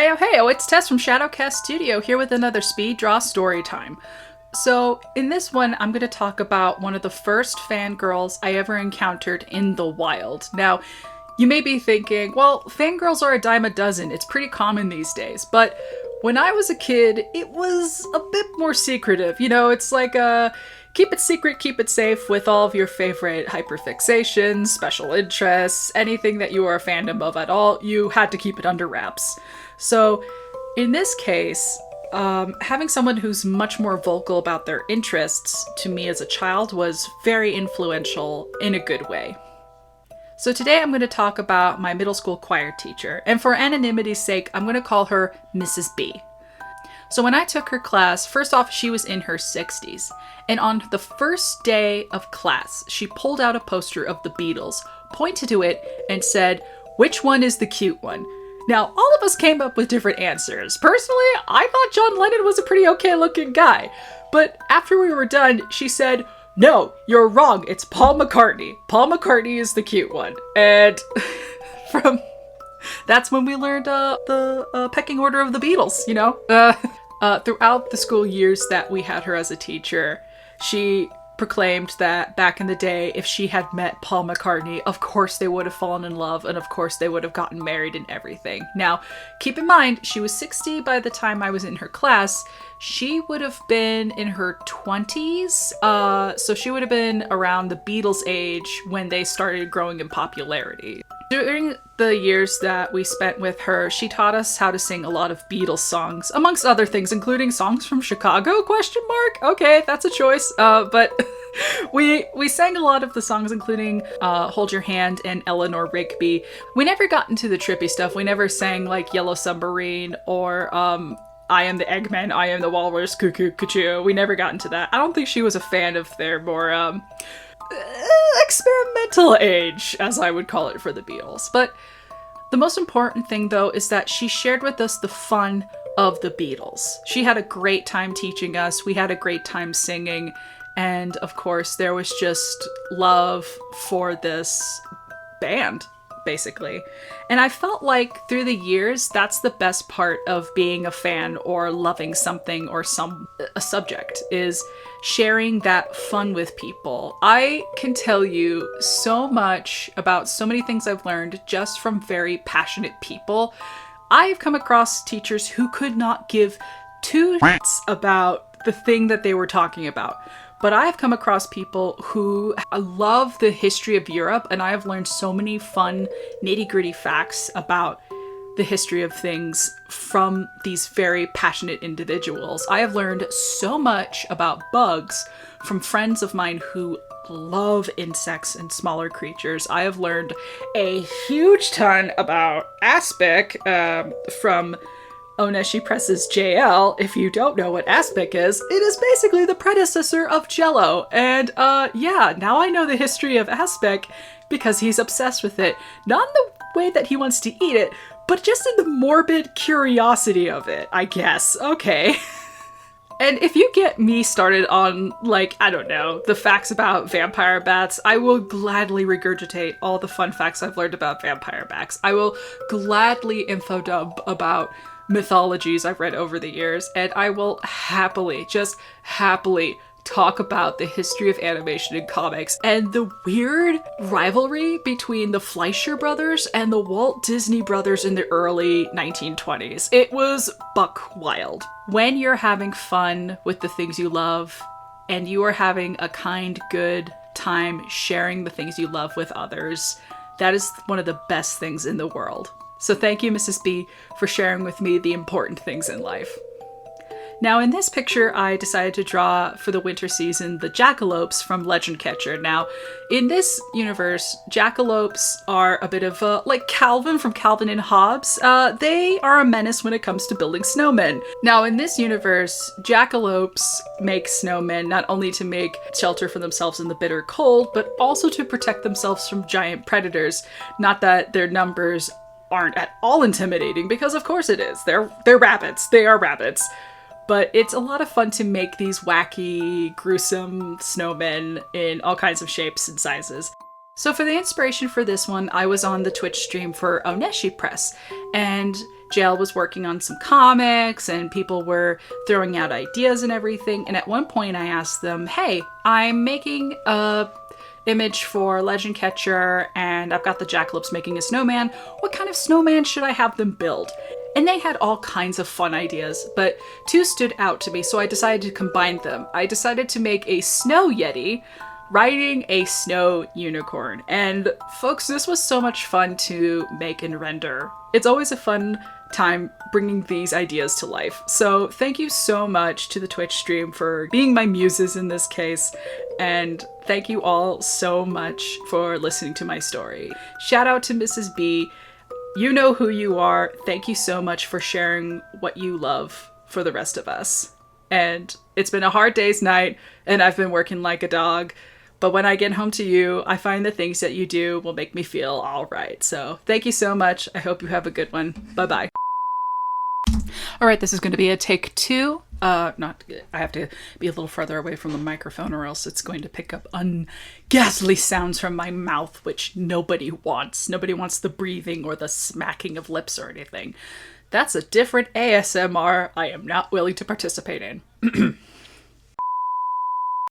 Hey, it's Tess from Shadowcast Studio here with another speed draw story time. So, in this one, I'm going to talk about one of the first fangirls I ever encountered in the wild. Now, you may be thinking, well, fangirls are a dime a dozen. It's pretty common these days. But when I was a kid, it was a bit more secretive. You know, it's like keep it secret, keep it safe with all of your favorite hyperfixations, special interests, anything that you are a fandom of at all. You had to keep it under wraps. So, in this case, having someone who's much more vocal about their interests to me as a child was very influential in a good way. So today I'm going to talk about my middle school choir teacher, and for anonymity's sake, I'm going to call her Mrs. B. So when I took her class, first off, she was in her 60s, and on the first day of class, she pulled out a poster of the Beatles, pointed to it, and said, "Which one is the cute one?" Now, all of us came up with different answers. Personally, I thought John Lennon was a pretty okay-looking guy. But after we were done, she said, "No, you're wrong. It's Paul McCartney. Paul McCartney is the cute one." And that's when we learned the pecking order of the Beatles, you know? Throughout the school years that we had her as a teacher, she proclaimed that back in the day, if she had met Paul McCartney, of course they would have fallen in love, and of course they would have gotten married and everything. Now, keep in mind, she was 60 by the time I was in her class. She would have been in her 20s, so she would have been around the Beatles' age when they started growing in popularity. During the years that we spent with her, she taught us how to sing a lot of Beatles songs, amongst other things, including songs from Chicago, ? Okay, that's a choice. But we sang a lot of the songs, including Hold Your Hand and Eleanor Rigby. We never got into the trippy stuff. We never sang like Yellow Submarine or I Am the Eggman, I Am the Walrus, Cuckoo, Cuckoo. We never got into that. I don't think she was a fan of their more experimental age, as I would call it for the Beatles. But the most important thing, though, is that she shared with us the fun of the Beatles. She had a great time teaching us. We had a great time singing. And of course, there was just love for this band, basically. And I felt like through the years, that's the best part of being a fan or loving something or a subject, is sharing that fun with people. I can tell you so much about so many things I've learned just from very passionate people. I've come across teachers who could not give two shits about the thing that they were talking about. But I've come across people who love the history of Europe, and I have learned so many fun, nitty-gritty facts about the history of things from these very passionate individuals. I have learned so much about bugs from friends of mine who love insects and smaller creatures. I have learned a huge ton about aspic from Oneshi Press's Jayel. If you don't know what aspic is, it is basically the predecessor of Jello. And yeah, now I know the history of aspic because he's obsessed with it. Not in the way that he wants to eat it, but just in the morbid curiosity of it, I guess. Okay. And if you get me started on, like, I don't know, the facts about vampire bats, I will gladly regurgitate all the fun facts I've learned about vampire bats. I will gladly infodump about mythologies I've read over the years, and I will happily, just happily, talk about the history of animation and comics and the weird rivalry between the Fleischer brothers and the Walt Disney brothers in the early 1920s. It was buck wild. When you're having fun with the things you love and you are having a kind, good time sharing the things you love with others, that is one of the best things in the world. So thank you, Mrs. B, for sharing with me the important things in life. Now, in this picture, I decided to draw for the winter season the jackalopes from Legend Catcher. Now, in this universe, jackalopes are a bit of like Calvin from Calvin and Hobbes. They are a menace when it comes to building snowmen. Now, in this universe, jackalopes make snowmen not only to make shelter for themselves in the bitter cold, but also to protect themselves from giant predators. Not that their numbers aren't at all intimidating, because of course it is. They're rabbits. They are rabbits. But it's a lot of fun to make these wacky, gruesome snowmen in all kinds of shapes and sizes. So for the inspiration for this one, I was on the Twitch stream for Oneshi Press, and Jayel was working on some comics and people were throwing out ideas and everything. And at one point I asked them, hey, I'm making a image for Legend Catcher and I've got the jackalopes making a snowman. What kind of snowman should I have them build? And they had all kinds of fun ideas, but two stood out to me, so I decided to combine them. I decided to make a snow yeti riding a snow unicorn. And folks, this was so much fun to make and render. It's always a fun time bringing these ideas to life. So thank you so much to the Twitch stream for being my muses in this case. And thank you all so much for listening to my story. Shout out to Mrs. B. You know who you are. Thank you so much for sharing what you love for the rest of us. And it's been a hard day's night and I've been working like a dog. But when I get home to you, I find the things that you do will make me feel all right. So thank you so much. I hope you have a good one. Bye-bye. All right, this is going to be a take two. I have to be a little further away from the microphone or else it's going to pick up unghastly sounds from my mouth, which nobody wants. Nobody wants the breathing or the smacking of lips or anything. That's a different ASMR I am not willing to participate in.